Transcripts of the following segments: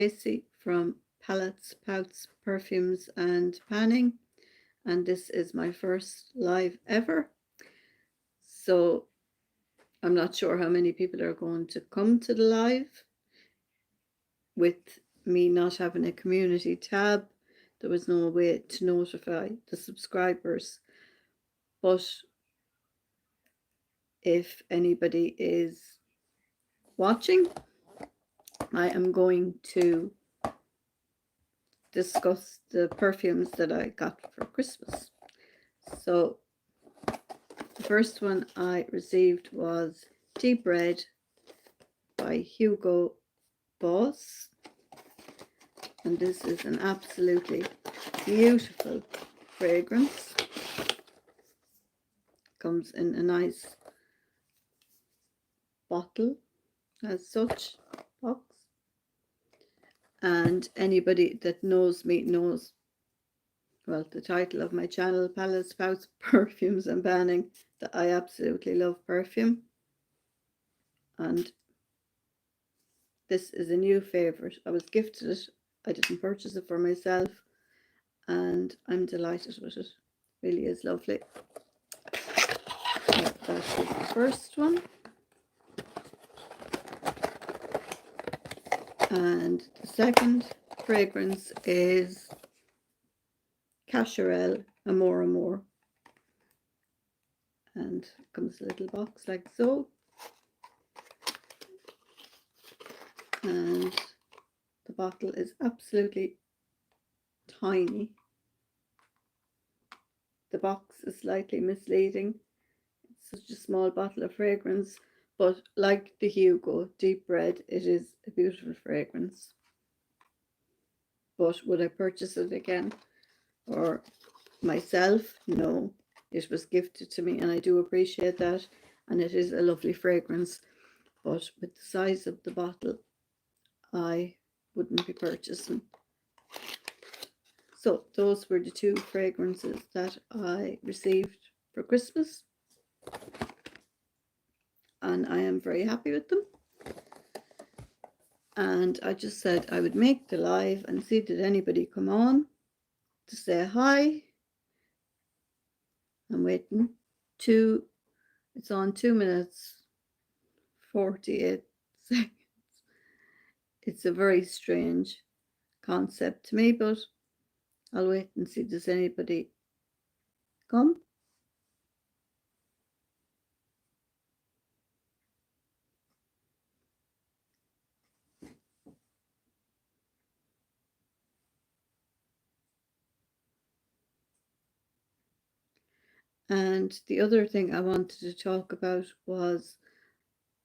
Tracy from Palettes, Pouts, Perfumes and Panning, and this is my first live ever. So I'm not sure how many people are going to come to the live. With me not having a community tab, there was no way to notify the subscribers. But if anybody is watching, I am going to discuss the perfumes that I got for Christmas. So the first one I received was Deep Red by Hugo Boss, and this is an absolutely beautiful fragrance. Comes in a nice bottle as such, box. And anybody that knows me knows, well, the title of my channel, Palettes, Pouts, Perfumes and Panning, that I absolutely love perfume. And this is a new favourite. I was gifted it. I didn't purchase it for myself, and I'm delighted with it. Really is lovely. So that's the first one. And the second fragrance is Cacharel Amore Amore. And it comes a little box like so. And the bottle is absolutely tiny. The box is slightly misleading. It's such a small bottle of fragrance, but like the Hugo Deep Red, it is a beautiful fragrance. But would I purchase it again or myself? No. It was gifted to me and I do appreciate that, and it is a lovely fragrance, but with the size of the bottle I wouldn't be purchasing. So those were the two fragrances that I received for Christmas, and I am very happy with them. And I just said I would make the live and see did anybody come on to say hi. I'm waiting. It's on 2 minutes 48 seconds. It's a very strange concept to me, but I'll wait and see does anybody come. And the other thing I wanted to talk about was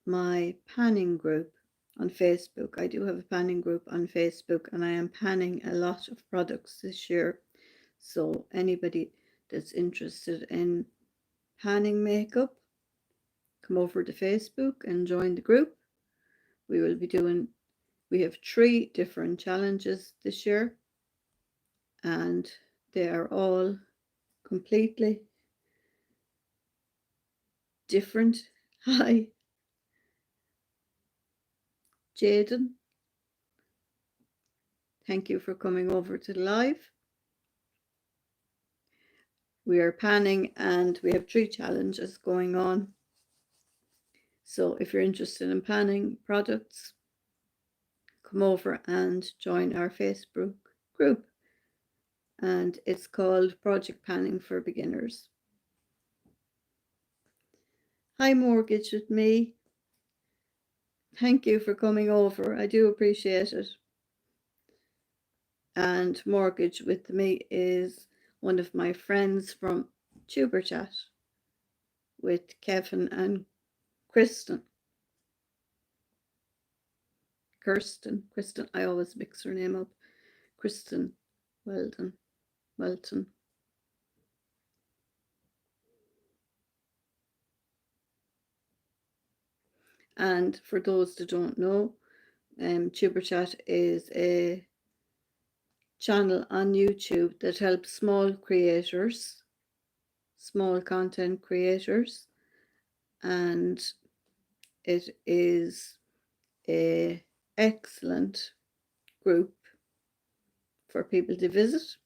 my panning group on Facebook. I do have a panning group on Facebook, and I am panning a lot of products this year. So anybody that's interested in panning makeup, come over to Facebook and join the group. We have 3 different challenges this year, and they are all completely different. Hi, Jaden. Thank you for coming over to the live. We are panning and we have 3 challenges going on. So if you're interested in panning products, come over and join our Facebook group. And it's called Project Panning for Beginners. Hi, Mortgage with Me. Thank you for coming over. I do appreciate it. And Mortgage with Me is one of my friends from Tuber Chat with Kevin and Kristen. Kristen, I always mix her name up. Kristen Welton. And for those that don't know, Tuber Chat is a channel on YouTube that helps small content creators, and it is a excellent group for people to visit.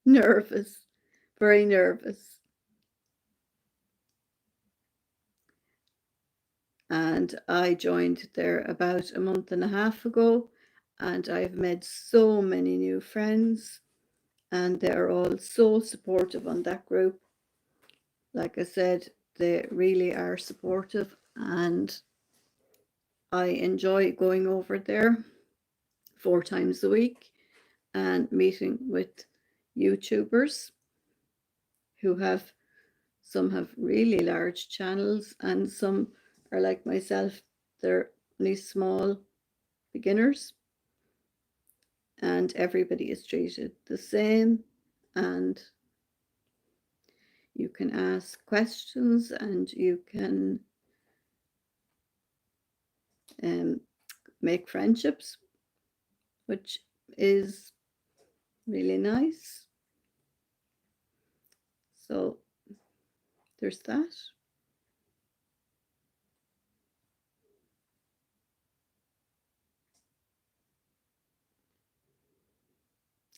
Nervous, very nervous. And I joined there about a month and a half ago, and I've made so many new friends, and they're all so supportive on that group. Like I said, they really are supportive, and I enjoy going over there 4 times a week and meeting with YouTubers who have, some have really large channels and some are like myself, they're only small beginners, and everybody is treated the same, and you can ask questions and you can make friendships, which is really nice. So there's that.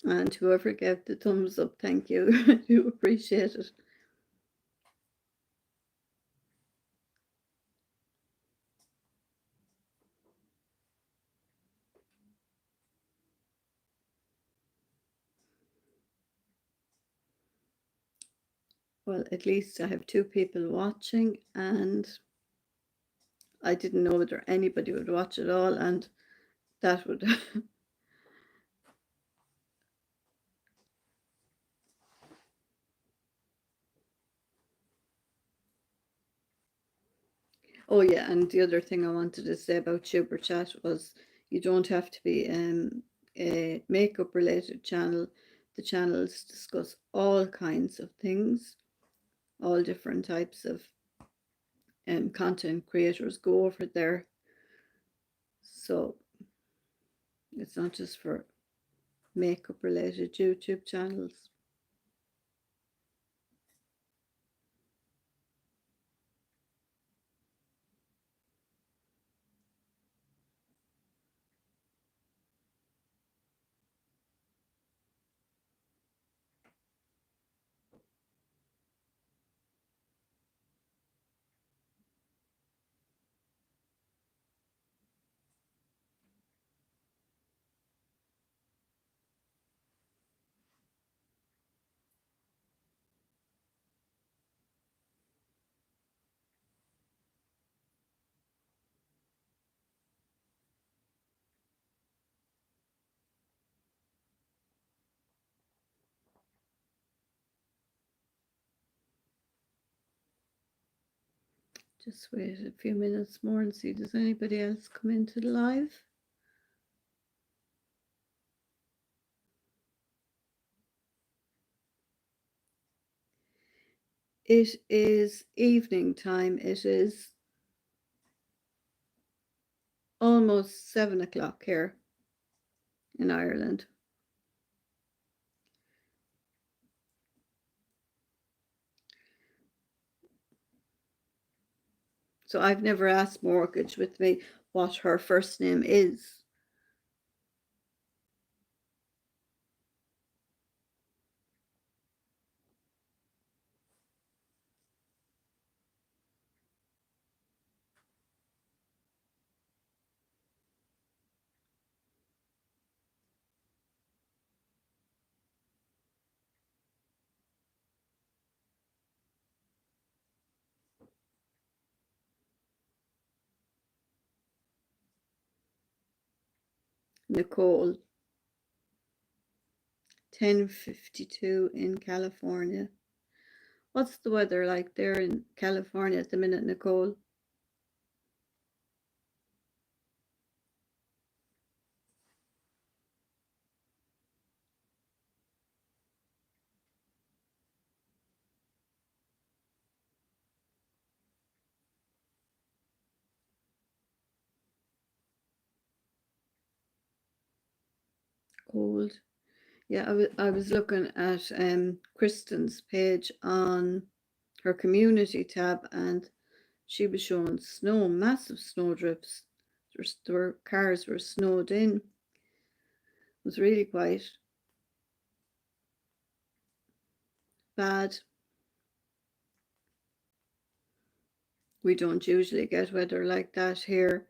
And whoever gave the thumbs up, thank you. I do appreciate it. Well, at least I have 2 people watching, and I didn't know whether anybody would watch it all, and that would oh yeah, and the other thing I wanted to say about Super Chat was you don't have to be a makeup related channel. The channels discuss all kinds of things, all different types of content creators go over there. So it's not just for makeup related YouTube channels. Just wait a few minutes more and see does anybody else come into the live. It is evening time. It is almost 7 o'clock here in Ireland. So I've never asked Mortgage with me what her first name is. Nicole. 10:52 in California. What's the weather like there in California at the minute, Nicole? Cold. Yeah, I was looking at Kristen's page on her community tab, and she was showing snow, massive snow drifts cars were snowed in. It was really quite bad. We don't usually get weather like that here.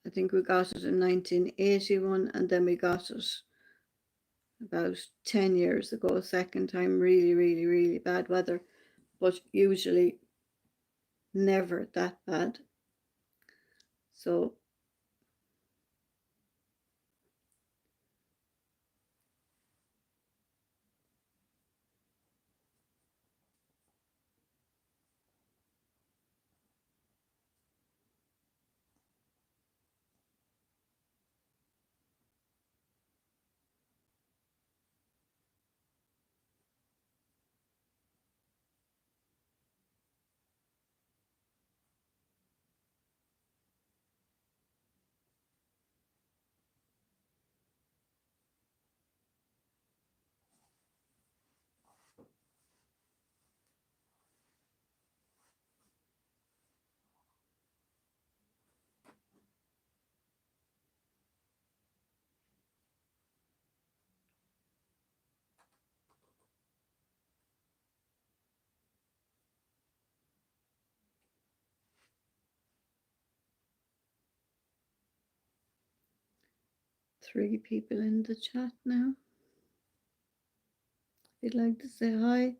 I think we got it in 1981, and then we got it about 10 years ago, second time, really, really, really bad weather, but usually never that bad. So three people in the chat now. They'd like to say hi.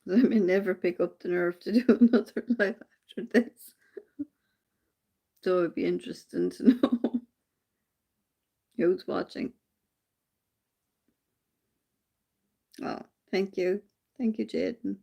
I may never pick up the nerve to do another live after this. So it'd be interesting to know who's watching. Oh, thank you. Thank you, Jaden.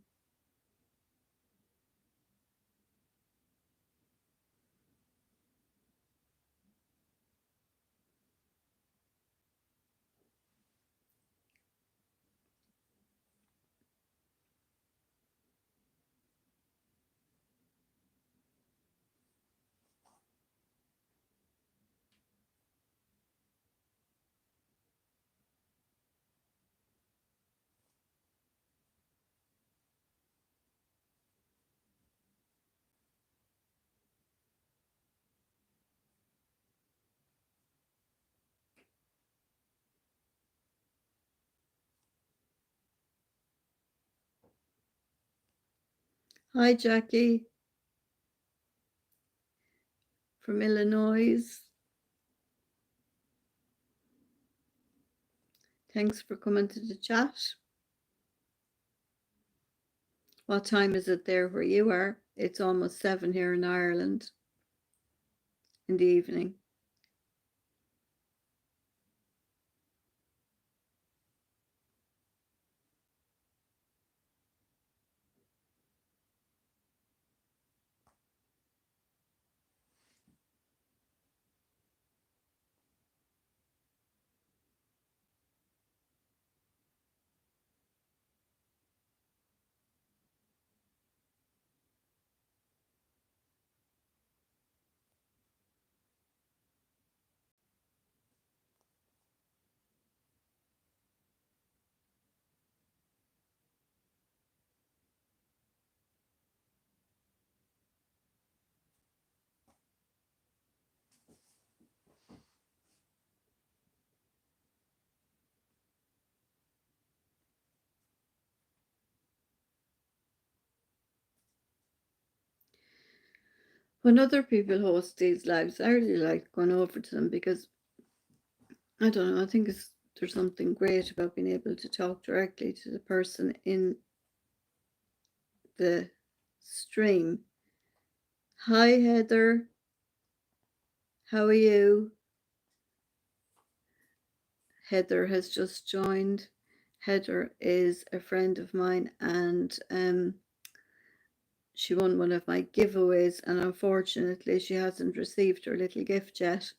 Hi, Jackie from Illinois. Thanks for coming to the chat. What time is it there where you are? It's almost 7 here in Ireland in the evening. When other people host these lives, I really like going over to them because, I don't know, I think there's something great about being able to talk directly to the person in the stream. Hi, Heather. How are you? Heather has just joined. Heather is a friend of mine, and she won one of my giveaways, and unfortunately she hasn't received her little gift yet,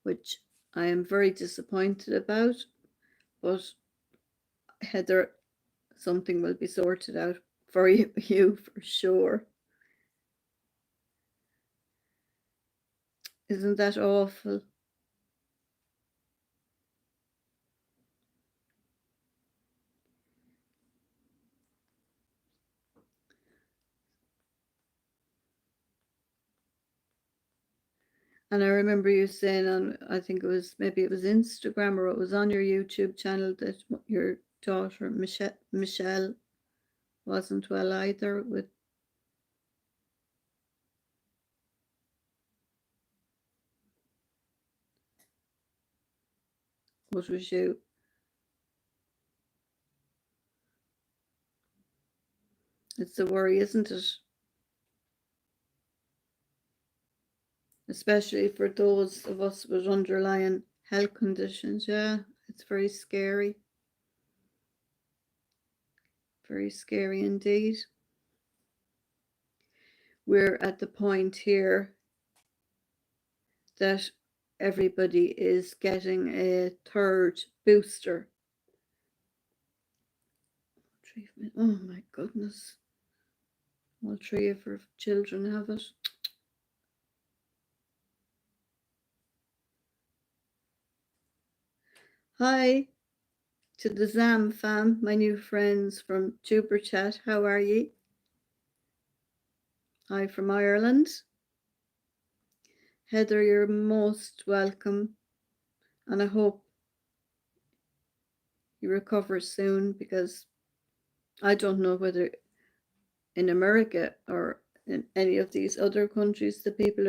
which I am very disappointed about. But Heather, something will be sorted out for you for sure. Isn't that awful? And I remember you saying on, I think it was, maybe it was Instagram or it was on your YouTube channel, that your daughter, Michelle wasn't well either with. What was you? It's a worry, isn't it? Especially for those of us with underlying health conditions. Yeah, it's very scary. Very scary indeed. We're at the point here that everybody is getting a third booster treatment. Oh my goodness. All three of her children have it. Hi to the Zam fam, my new friends from Jupiter Chat. How are ye? Hi from Ireland. Heather, you're most welcome. And I hope you recover soon, because I don't know whether in America or in any of these other countries the people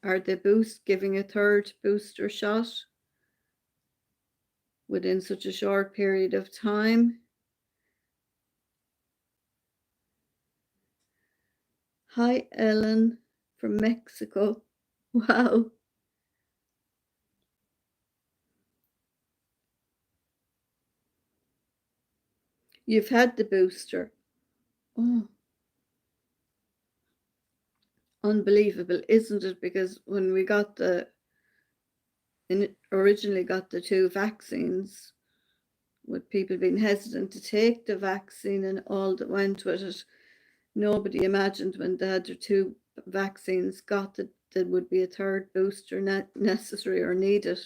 are they giving a third booster shot within such a short period of time. Hi Ellen from Mexico. Wow. You've had the booster. Oh, unbelievable, isn't it? Because when we originally got the two vaccines, with people being hesitant to take the vaccine and all that went with it, nobody imagined when they had their two vaccines got that there would be a third booster necessary or needed.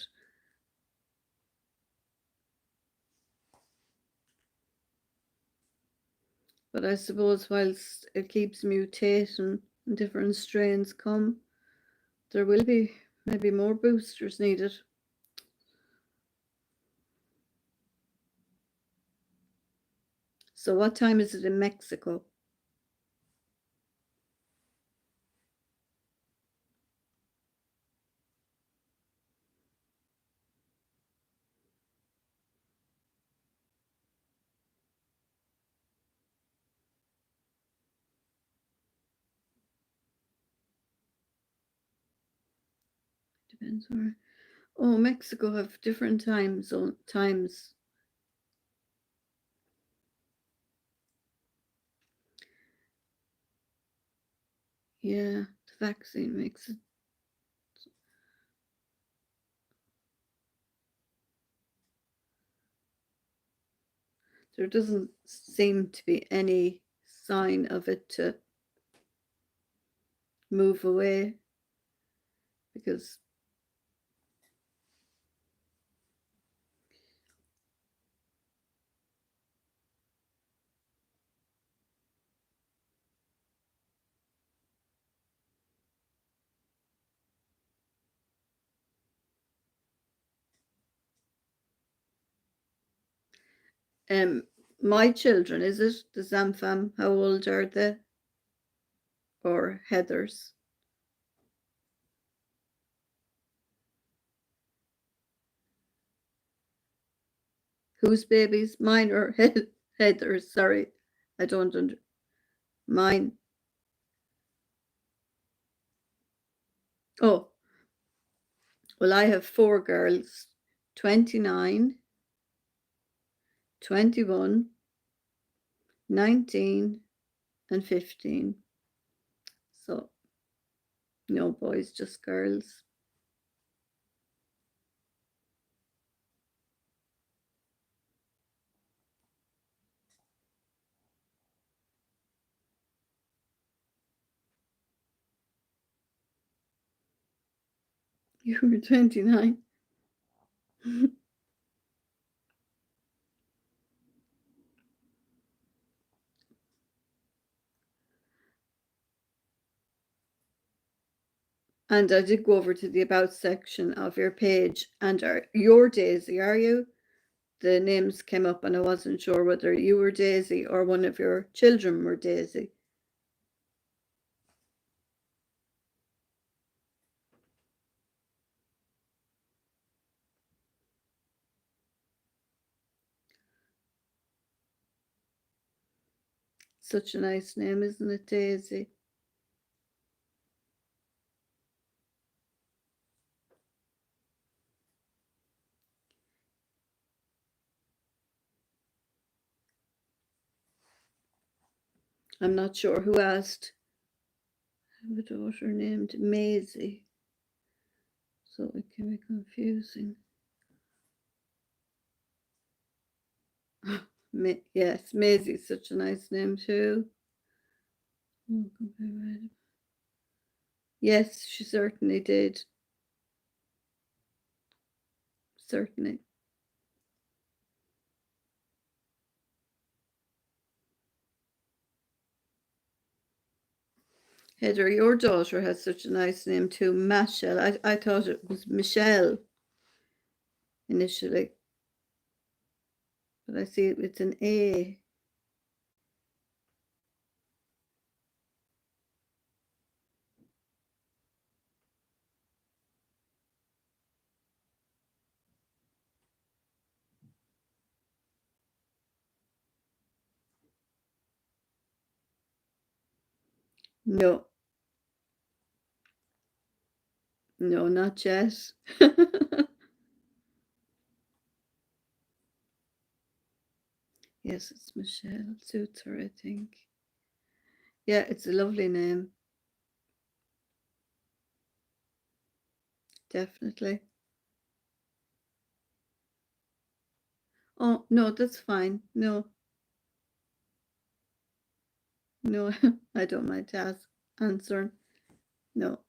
But I suppose whilst it keeps mutating and different strains come, there will be maybe more boosters needed. So what time is it in Mexico? Depends where. Oh, Mexico have different times. Yeah, the vaccine makes it. There doesn't seem to be any sign of it to move away, because my children, is it the Zamfam? How old are they? Or Heather's? Whose babies? Mine or Heather's? Sorry, I don't under mine. Oh, well, I have four girls, 29, 21, 19, and 15. So no boys, just girls. You were 29. And I did go over to the about section of your page, and you're Daisy, are you? The names came up and I wasn't sure whether you were Daisy or one of your children were Daisy. Such a nice name, isn't it, Daisy? I'm not sure who asked. I have a daughter named Maisie, so it can be confusing. Yes, Maisie's such a nice name too. Yes, she certainly did. Certainly. Heather, your daughter has such a nice name too, Michelle. I thought it was Michelle initially, but I see it's an A. No, no, not yet. Yes, it's Michelle. Suits her, I think. Yeah, it's a lovely name. Definitely. Oh, no, that's fine. No, no, I don't mind answering. No.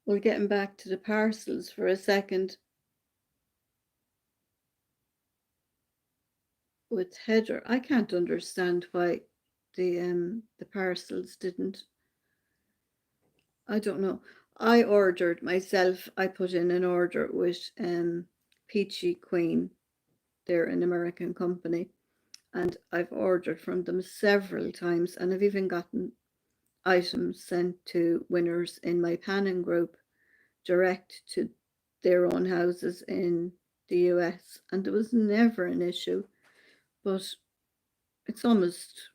Well, getting back to the parcels for a second with Heather, I can't understand why the parcels didn't. I don't know. I ordered myself. I put in an order with Peachy Queen. They're an American company, and I've ordered from them several times, and I've even gotten items sent to winners in my panning group direct to their own houses in the US, and there was never an issue. But it's almost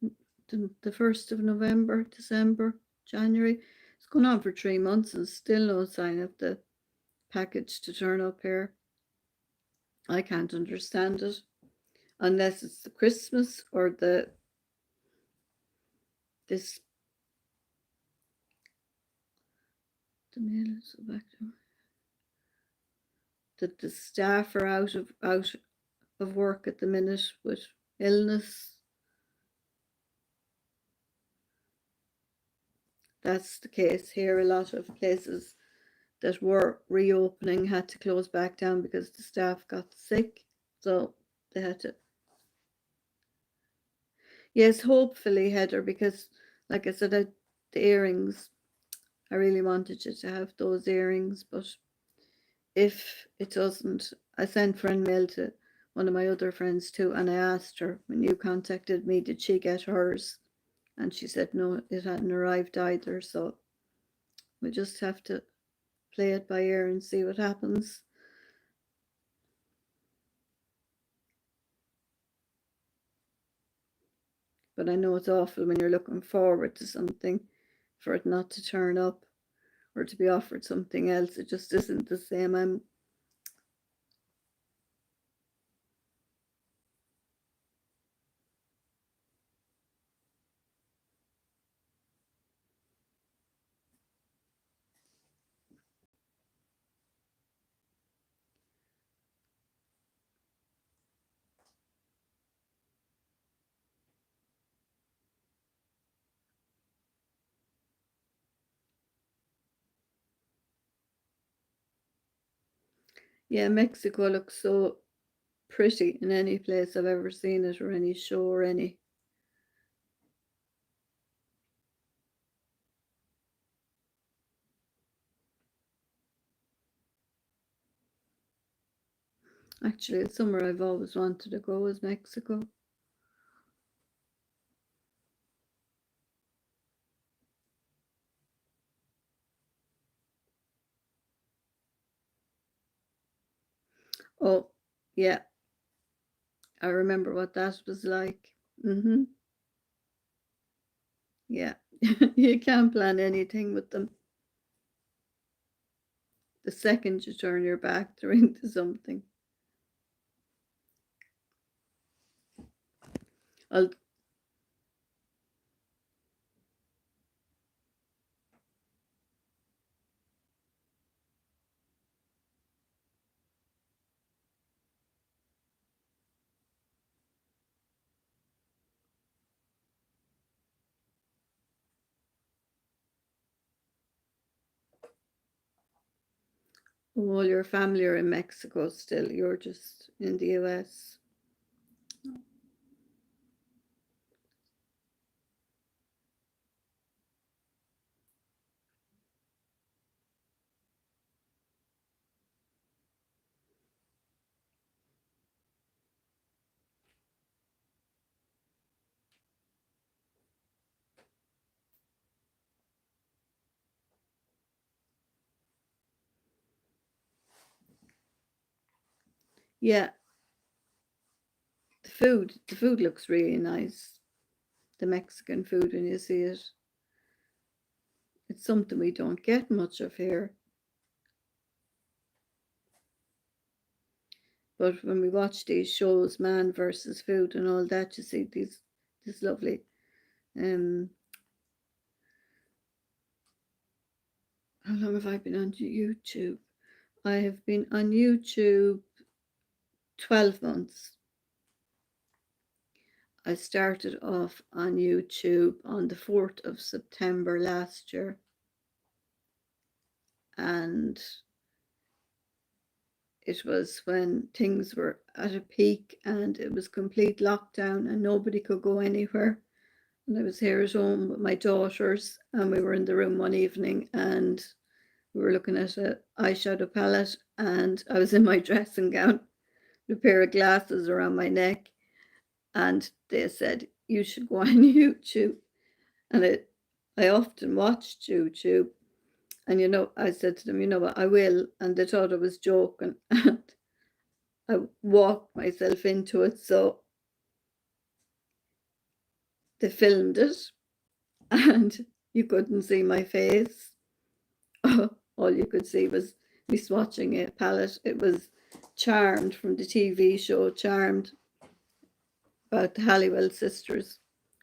the 1st of November, December, January. It's gone on for 3 months and still no sign of the package to turn up here. I can't understand it unless it's the Christmas or this the mail is back to that the staff are out of work at the minute with illness. That's the case here. A lot of places that were reopening had to close back down because the staff got sick. So they had to. Yes, hopefully, Heather, because like I said, the earrings, I really wanted you to have those earrings, but if it doesn't, I sent friend mail to one of my other friends too, and I asked her when you contacted me, did she get hers? And she said no, it hadn't arrived either. So we just have to play it by ear and see what happens. But I know it's awful when you're looking forward to something for it not to turn up, or to be offered something else. It just isn't the same. Yeah, Mexico looks so pretty in any place I've ever seen it, or any show or any. Actually, it's somewhere I've always wanted to go, is Mexico. Oh, yeah, I remember what that was like. Yeah, you can't plan anything with them. The second you turn your back, they're into something. I'll, all your family are in Mexico still. You're just in the US. Yeah, the food looks really nice. The Mexican food, when you see it, it's something we don't get much of here. But when we watch these shows, Man versus Food and all that, you see these lovely. Um, how long have I been on YouTube? I have been on YouTube 12 months. I started off on YouTube on the 4th of September last year, and it was when things were at a peak and it was complete lockdown and nobody could go anywhere. And I was here at home with my daughters, and we were in the room one evening and we were looking at an eyeshadow palette, and I was in my dressing gown with a pair of glasses around my neck, and they said, "You should go on YouTube." And I often watched YouTube, and I said to them, "You know what, I will," and they thought I was joking, and I walked myself into it. So they filmed it, and you couldn't see my face. All you could see was me swatching a palette. It was Charmed, from the TV show Charmed, about the Halliwell sisters,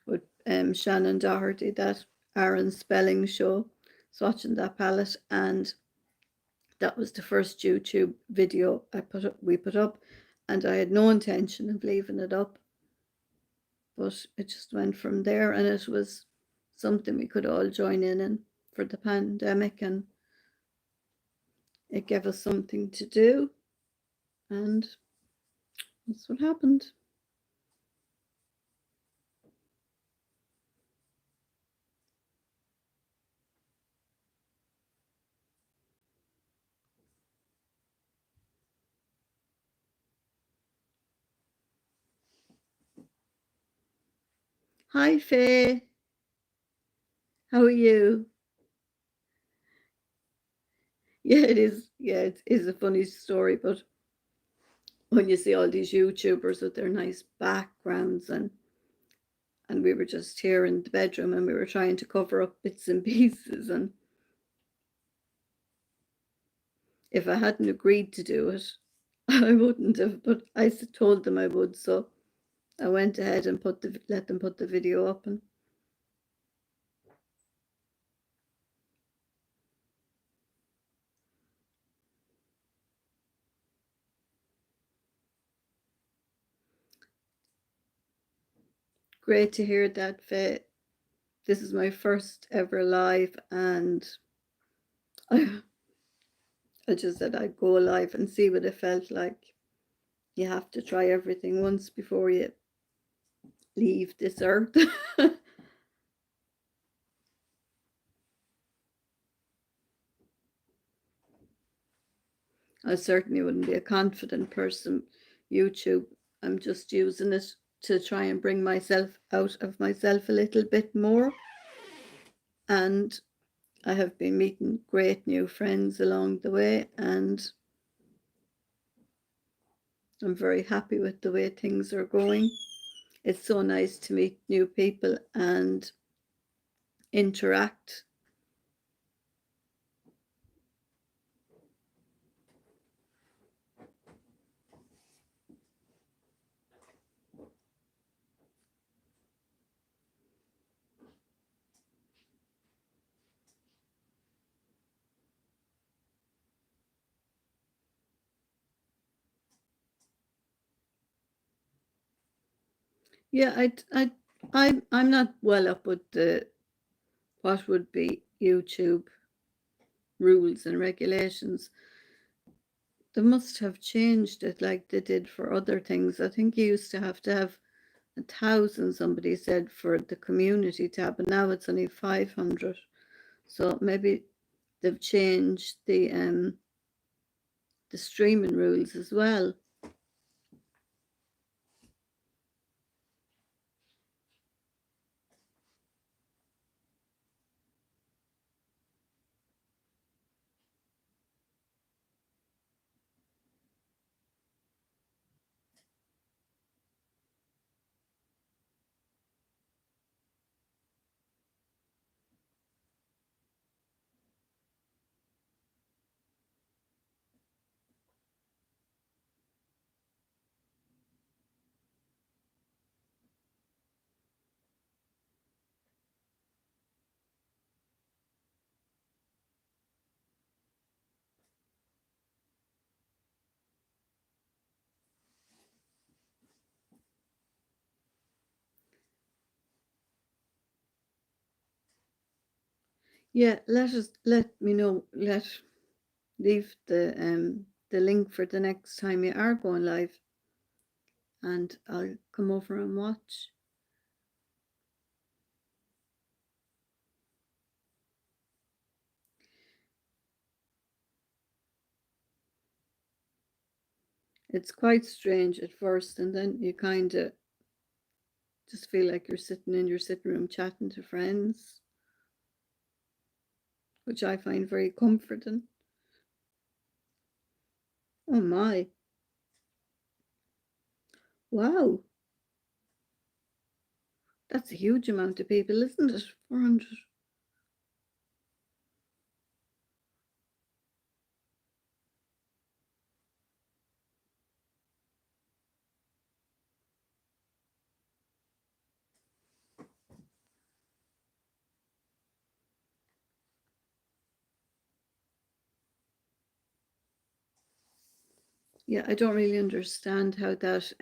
with Shannon Doherty, that Aaron Spelling show. Swatching that palette, and that was the first YouTube video we put up, and I had no intention of leaving it up, but it just went from there, and it was something we could all join in for the pandemic, and it gave us something to do, and that's what happened. Hi, Faye. How are you? Yeah, it is. Yeah, it is a funny story, but when you see all these YouTubers with their nice backgrounds, and we were just here in the bedroom and we were trying to cover up bits and pieces, and if I hadn't agreed to do it, I wouldn't have, but I told them I would, so I went ahead and let them put the video up. And great to hear that, Faye. This is my first ever live, and I just said I'd go live and see what it felt like. You have to try everything once before you leave this earth. I certainly wouldn't be a confident person. YouTube, I'm just using it to try and bring myself out of myself a little bit more. And I have been meeting great new friends along the way, and I'm very happy with the way things are going. It's so nice to meet new people and interact. Yeah, I'm not well up with the what would be YouTube rules and regulations. They must have changed it like they did for other things. I think you used to have 1,000, somebody said, for the community tab, and now it's only 500. So maybe they've changed the streaming rules as well. Yeah, let me know. Leave the link for the next time you are going live, and I'll come over and watch. It's quite strange at first, and then you kind of just feel like you're sitting in your sitting room chatting to friends, which I find very comforting. Oh my. Wow. That's a huge amount of people, isn't it? 400. Yeah, I don't really understand how that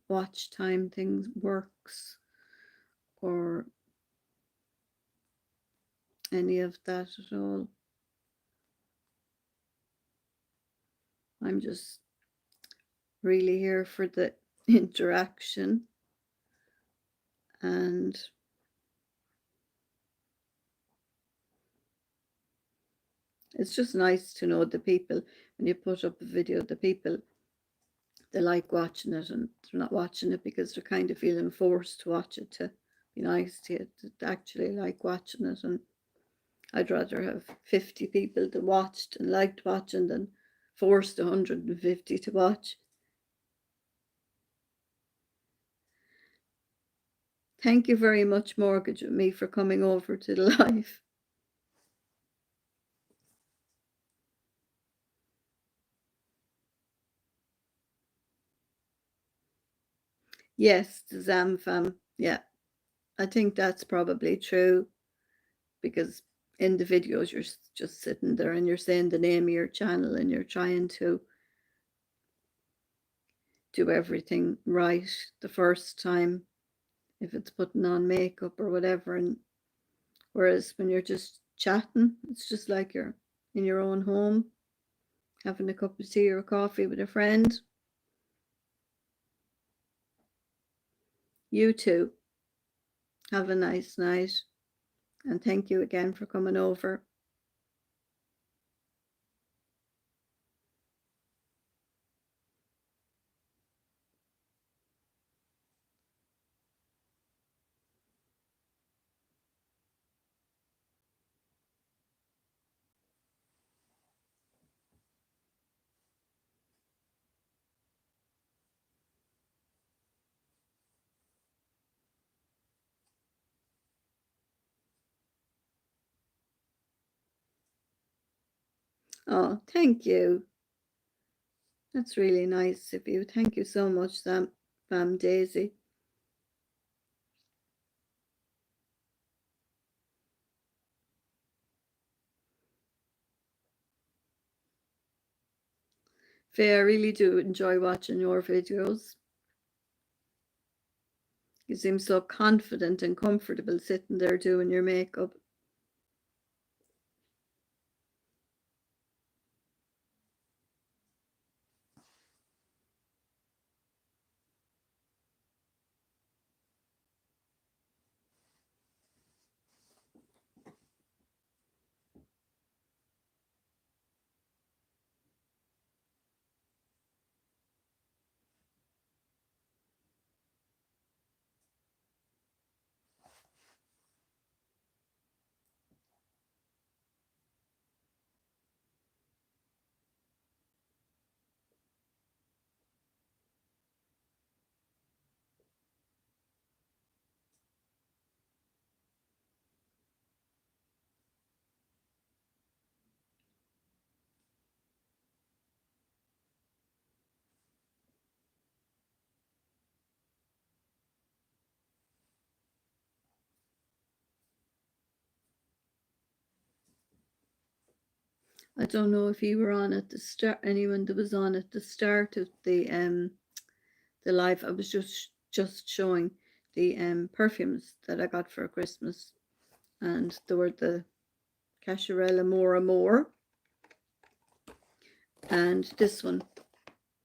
watch time thing works, or any of that at all. I'm just really here for the interaction, and it's just nice to know the people, when you put up a video, the people, they like watching it, and they're not watching it because they're kind of feeling forced to watch it to be nice to you, to actually like watching it. And I'd rather have 50 people that watched and liked watching than forced 150 to watch. Thank you very much, Mortgage with Me, for coming over to the live. Yes, the Zamfam. Yeah, I think that's probably true, because in the videos you're just sitting there and you're saying the name of your channel and you're trying to do everything right the first time, if it's putting on makeup or whatever. And whereas when you're just chatting, it's just like you're in your own home having a cup of tea or coffee with a friend. You too. Have a nice night, and thank you again for coming over. Oh, thank you. That's really nice of you. Thank you so much, Fam Daisy. Faye, I really do enjoy watching your videos. You seem so confident and comfortable sitting there doing your makeup. I don't know if you were on at the start, anyone that was on at the start of the live. I was just showing the perfumes that I got for Christmas, and there were the Cacharel More More, and this one,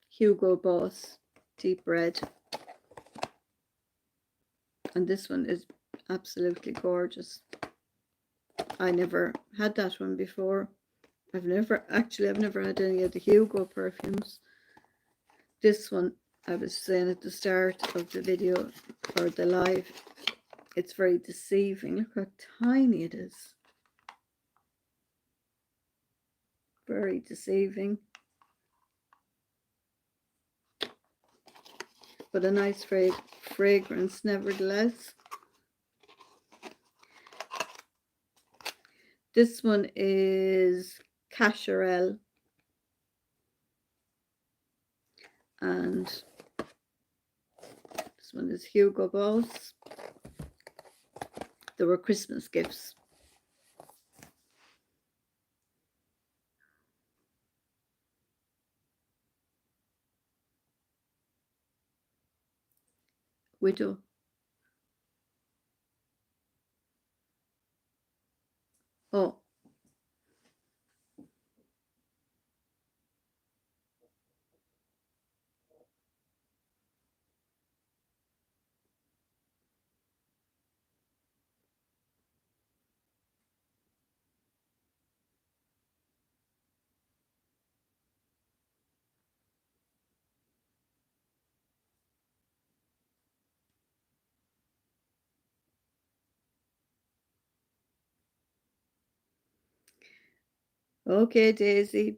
Hugo Boss Deep Red, and this one is absolutely gorgeous. I never had that one before. I've never had any of the Hugo perfumes. This one, I was saying at the start of the video or the live, it's very deceiving. Look how tiny it is. Very deceiving. But a nice fragrance nevertheless. This one is Cacharel, and this one is Hugo Boss. There were Christmas gifts. Widow. Oh, okay, Daisy.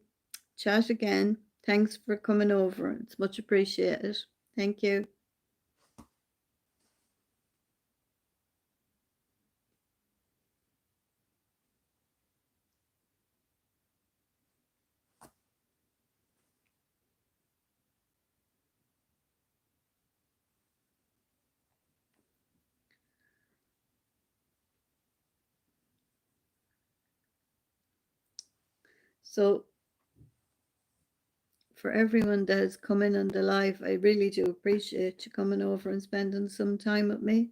Chat again. Thanks for coming over. It's much appreciated. Thank you. So for everyone that has come in on the live, I really do appreciate you coming over and spending some time with me.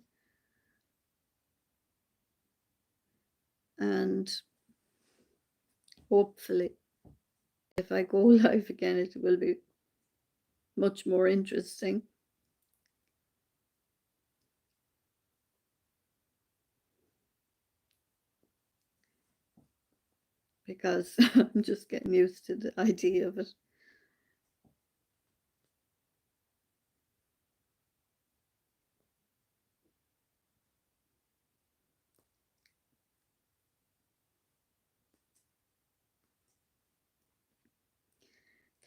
And hopefully, if I go live again, it will be much more interesting. Because I'm just getting used to the idea of it.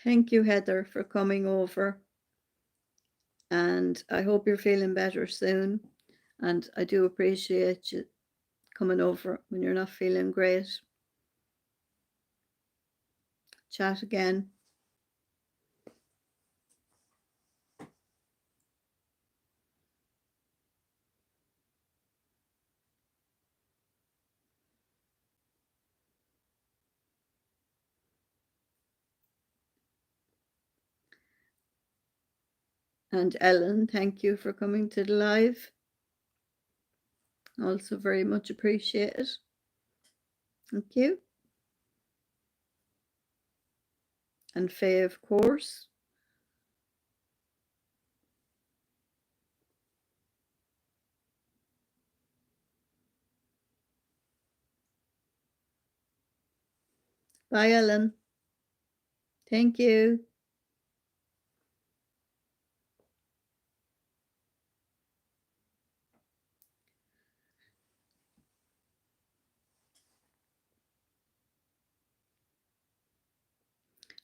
Thank you, Heather, for coming over. And I hope you're feeling better soon. And I do appreciate you coming over when you're not feeling great. Chat again. And Ellen, thank you for coming to the live. Also very much appreciated. Thank you. And Faye, of course. Bye, Ellen. Thank you.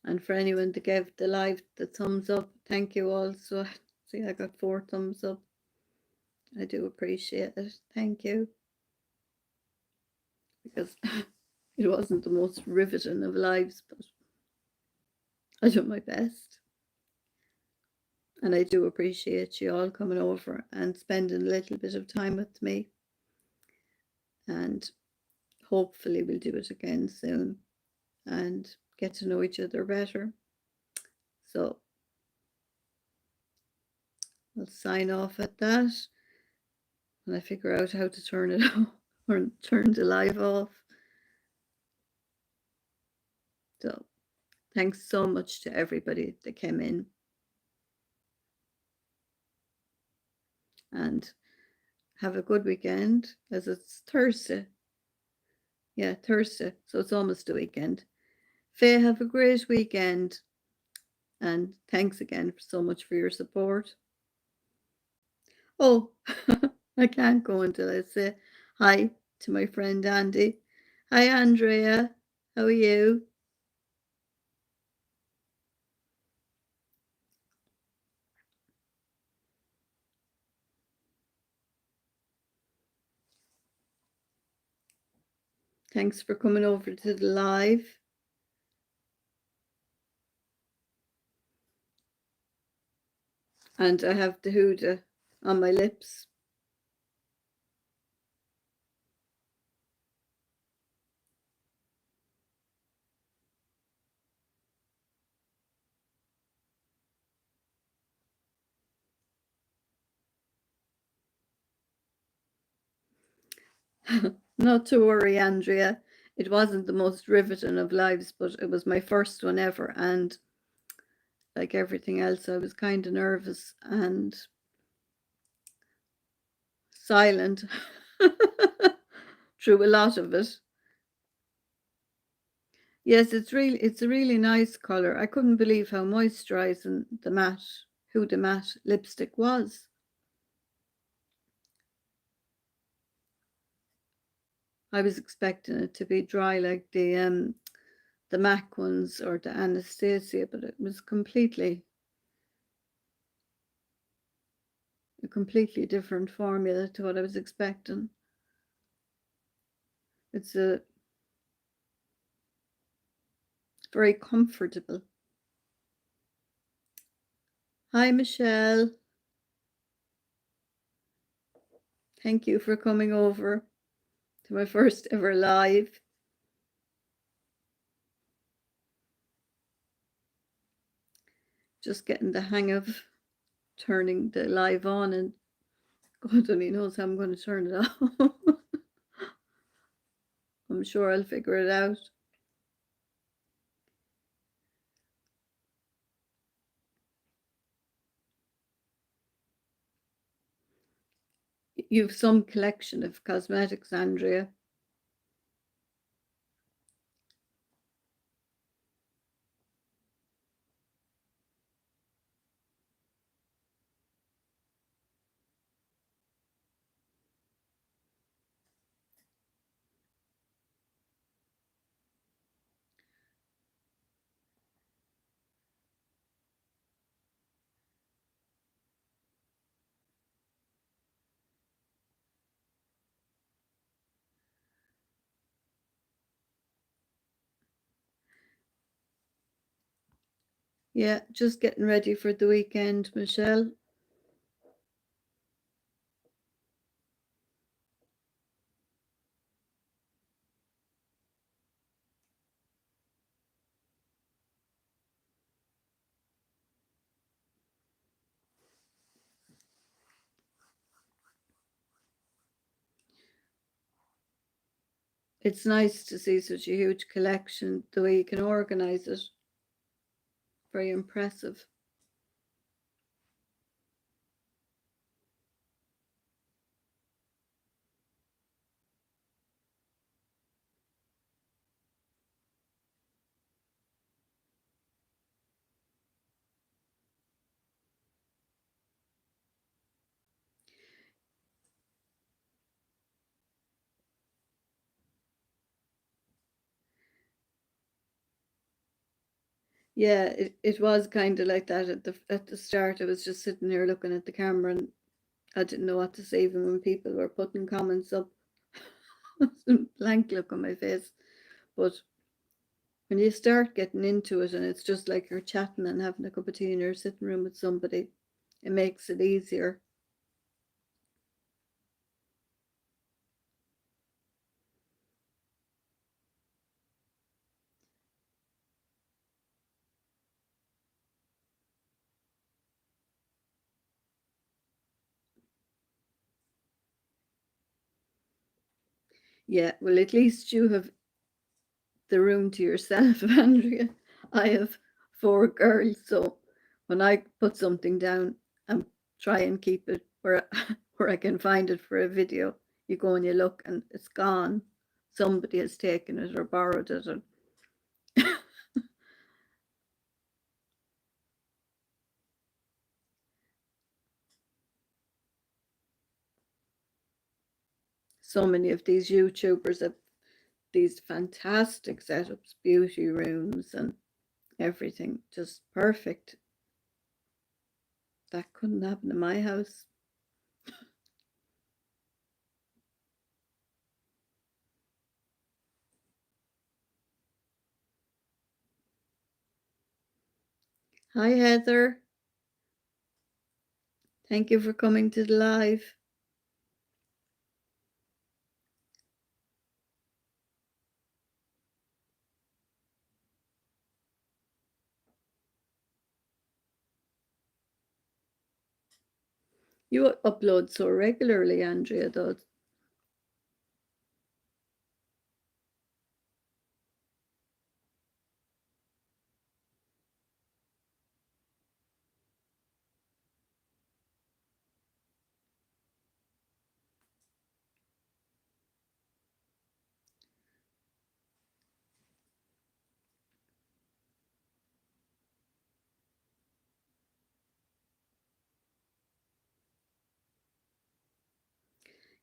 And for anyone that gave the live the thumbs up, thank you also. See, I got 4 thumbs up. I do appreciate it. Thank you. Because it wasn't the most riveting of lives, but I did my best. And I do appreciate you all coming over and spending a little bit of time with me. And hopefully we'll do it again soon and get to know each other better. So I'll sign off at that. And I figure out how to turn it off or turn the live off. So thanks so much to everybody that came in. And have a good weekend, as it's Thursday. Yeah, Thursday. So it's almost the weekend. Faye, have a great weekend. And thanks again so much for your support. Oh, I can't go until I say hi to my friend Andy. Hi, Andrea. How are you? Thanks for coming over to the live. And I have the Huda on my lips. Not to worry, Andrea. It wasn't the most riveting of lives, but it was my first one ever. And like everything else, I was kind of nervous and silent through a lot of it. Yes, it's a really nice color. I couldn't believe how moisturizing the Huda matte lipstick was. I was expecting it to be dry like the MAC ones or the Anastasia, but it was a completely different formula to what I was expecting. It's very comfortable. Hi, Michelle. Thank you for coming over to my first ever live. just getting the hang of turning the live on, and God only knows how I'm going to turn it off. I'm sure I'll figure it out. You've some collection of cosmetics, Andrea. Yeah, just getting ready for the weekend, Michelle. It's nice to see such a huge collection, the way you can organize it. Very impressive. Yeah, it was kind of like that at the start. I was just sitting here looking at the camera, and I didn't know what to say even when people were putting comments up. Blank look on my face. But when you start getting into it, and it's just like you're chatting and having a cup of tea in your sitting room with somebody, it makes it easier. Yeah, well, at least you have the room to yourself, Andrea. I have 4 girls, so when I put something down, I try and keep it where where I can find it for a video. You go and you look, and it's gone. Somebody has taken it or borrowed it. And so many of these YouTubers have these fantastic setups, beauty rooms, and everything, just perfect. That couldn't happen in my house. Hi, Heather. Thank you for coming to the live. You upload so regularly, Andrea, though.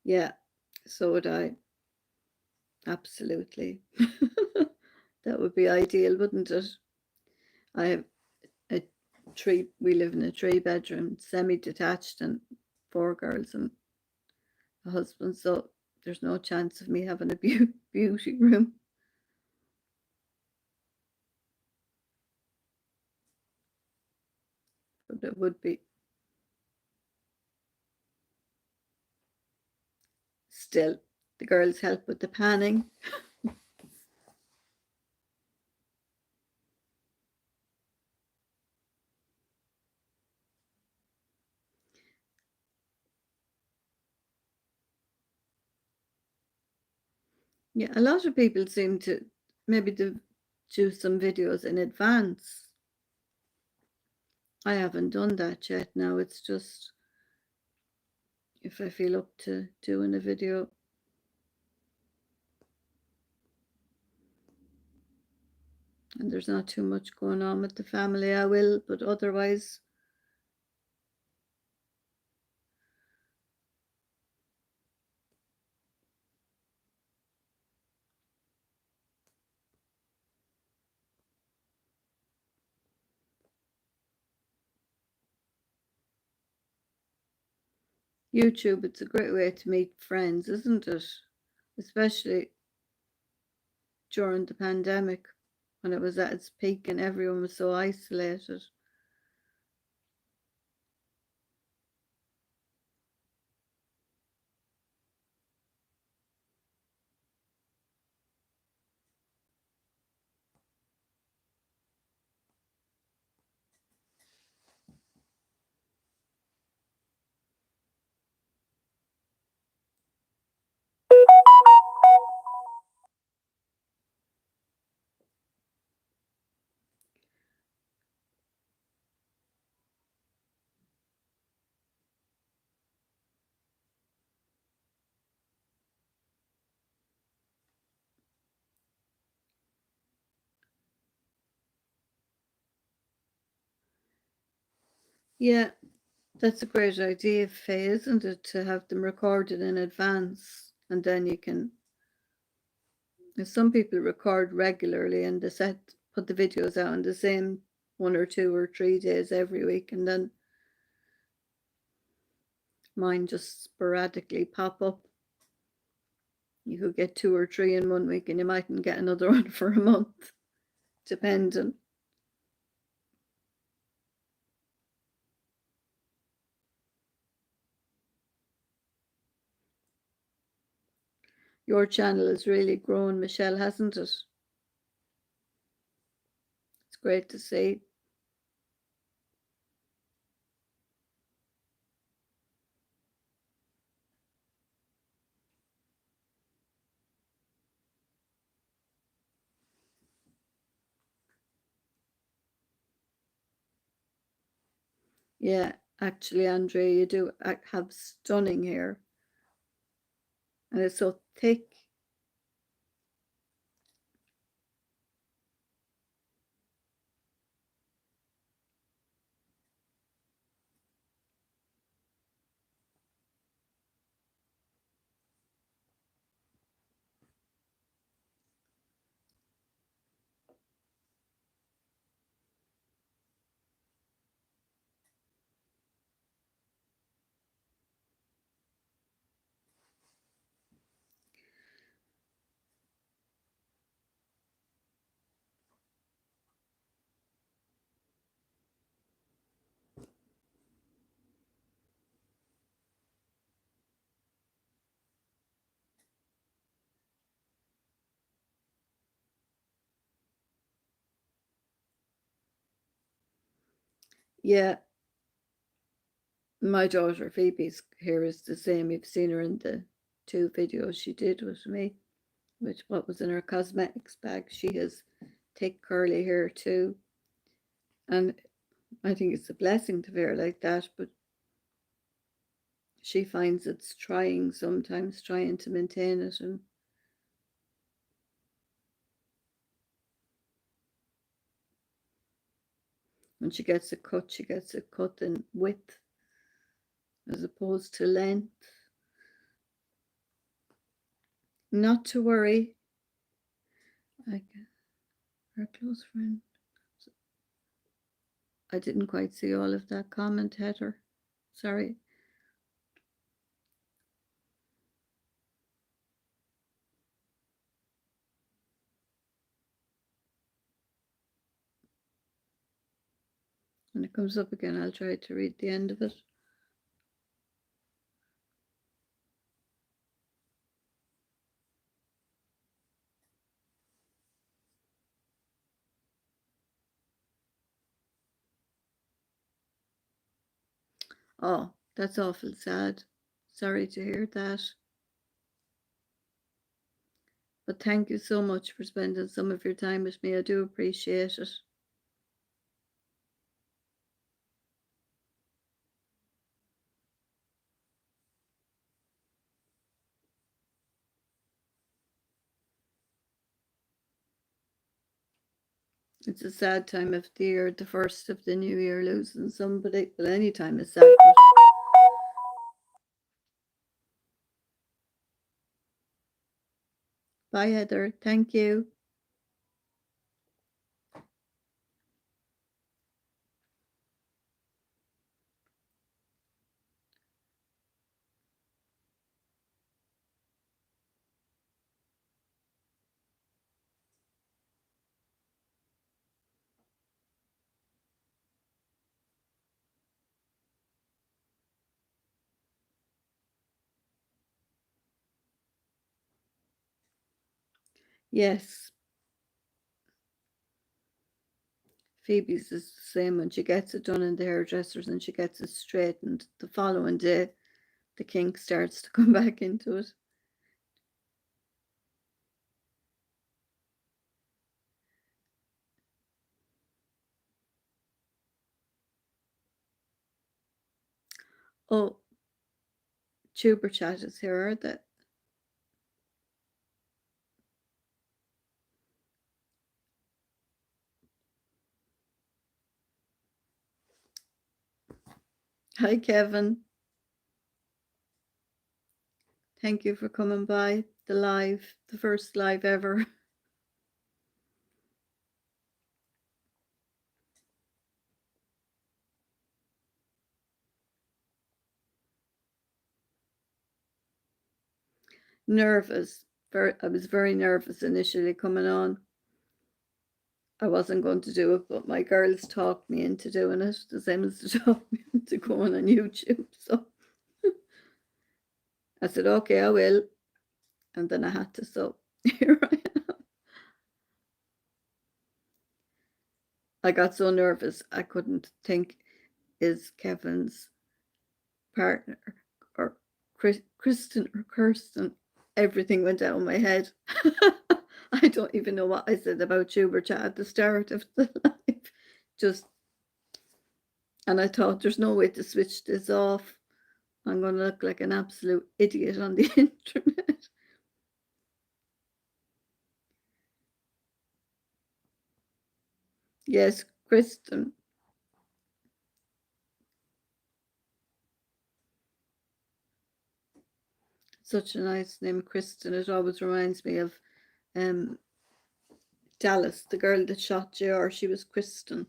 Yeah, so would I. Absolutely. That would be ideal, wouldn't it? I have a we live in a 3 bedroom, semi-detached, and 4 girls and a husband, so there's no chance of me having a beauty room. But it would be. Still, the girls help with the panning. Yeah, a lot of people seem to maybe do some videos in advance. I haven't done that yet. Now it's just if I feel up to doing a video. And there's not too much going on with the family, I will, but otherwise, YouTube, it's a great way to meet friends, isn't it? Especially during the pandemic when it was at its peak and everyone was so isolated. Yeah, that's a great idea, Faye, isn't it? To have them recorded in advance and then you can. Some people record regularly and they put the videos out in the same 1 or 2 or 3 days every week, and then mine just sporadically pop up. You could get 2 or 3 in 1 week and you mightn't get another one for a month, depending. Your channel has really grown, Michelle, hasn't it? It's great to see. Yeah, actually, Andrea, you do have stunning hair. And it's so thick. Yeah, my daughter Phoebe's hair is the same. You've seen her in the 2 videos she did with me, which what was in her cosmetics bag. She has thick curly hair too. And I think it's a blessing to wear like that, but she finds it's trying sometimes, trying to maintain it. And when she gets a cut in width as opposed to length. Not to worry. Her close friend. I didn't quite see all of that comment, Heather. Sorry. When it comes up again, I'll try to read the end of it. Oh, that's awful sad. Sorry to hear that. But thank you so much for spending some of your time with me. I do appreciate it. It's a sad time of the year, the first of the new year, losing somebody. Well, any time is sad. Bye, Heather. Thank you. Yes, Phoebe's is the same. When she gets it done in the hairdressers and she gets it straightened, the following day, the kink starts to come back into it. Oh, Tuber Chat is here, are they? Hi, Kevin. Thank you for coming by the live, the first live ever. Nervous. I was very nervous initially coming on. I wasn't going to do it, but my girls talked me into doing it, the same as they talked me into going on YouTube. So I said, okay, I will. And then I had to. So here I am. I got so nervous, I couldn't think, is Kevin's partner or Kristen or Kirsten? Everything went down my head. I don't even know what I said about Tuber Chat at the start of the live. Just, and I thought there's no way to switch this off. I'm going to look like an absolute idiot on the internet. Yes, Kristen. Such a nice name, Kristen. It always reminds me of um, Dallas, the girl that shot JR. She was Kristen.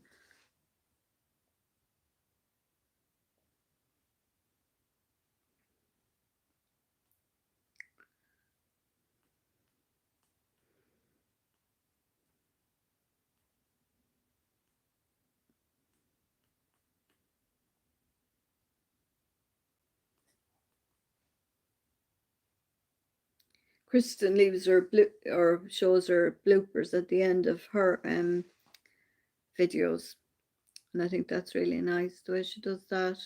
Kristen leaves her or shows her bloopers at the end of her videos, and I think that's really nice the way she does that.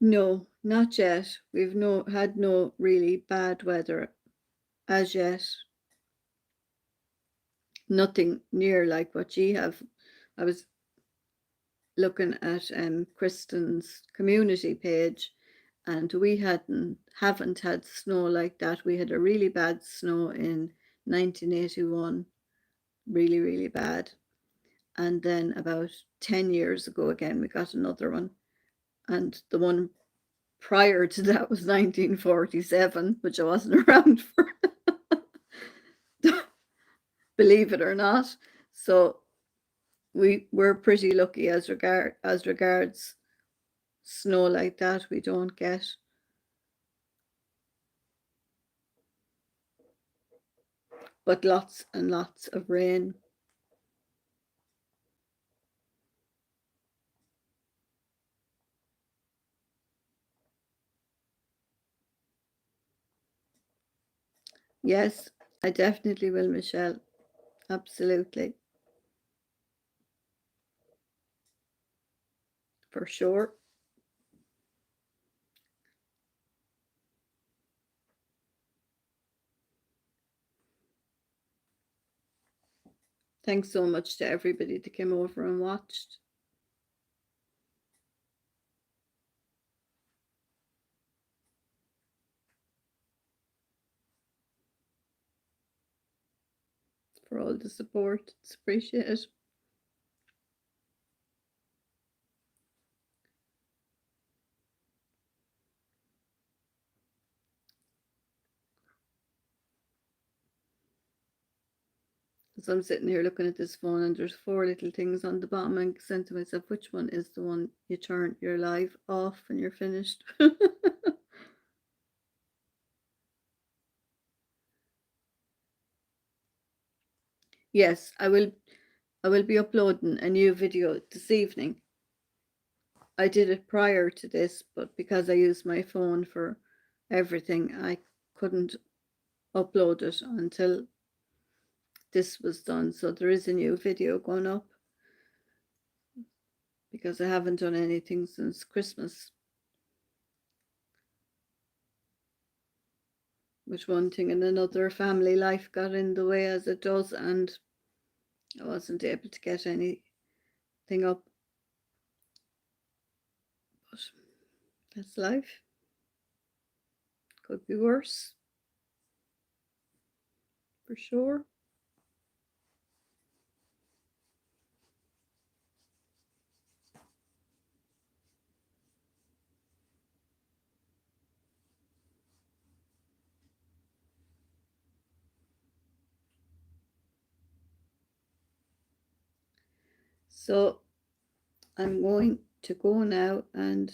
No, not yet. We've had no really bad weather as yet. Nothing near like what you have. I was looking at Kristen's community page, and we haven't had snow like that. We had a really bad snow in 1981, really, really bad. And then about 10 years ago again we got another one. And the one prior to that was 1947, which I wasn't around for. Believe it or not. So we're pretty lucky as regards snow like that. We don't get. But lots and lots of rain. Yes, I definitely will, Michelle. Absolutely. For sure. Thanks so much to everybody that came over and watched. For all the support. It's appreciated. So I'm sitting here looking at this phone and there's 4 little things on the bottom and saying to myself, which one is the one you turn your live off when you're finished? Yes, I will be uploading a new video this evening. I did it prior to this, but because I use my phone for everything, I couldn't upload it until this was done. So there is a new video going up because I haven't done anything since Christmas. Which one thing and another, family life got in the way as it does, and I wasn't able to get anything up. But that's life. Could be worse. For sure. So I'm going to go now and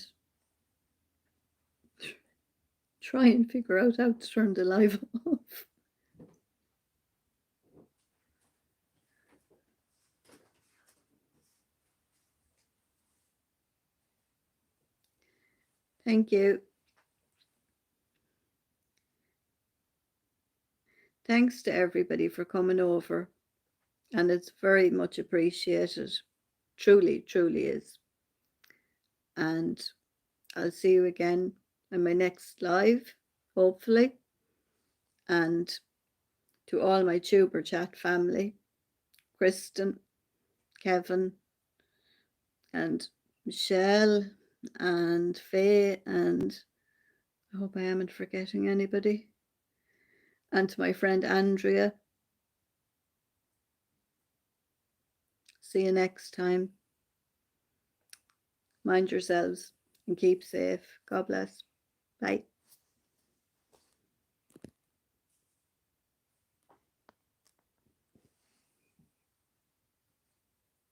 try and figure out how to turn the live off. Thank you. Thanks to everybody for coming over, and it's very much appreciated. Truly, truly is. And I'll see you again in my next live, hopefully. And to all my Tuber Chat family, Kristen, Kevin, and Michelle, and Faye, and I hope I haven't forgetting anybody. And to my friend Andrea. See you next time. Mind yourselves and keep safe. God bless. Bye.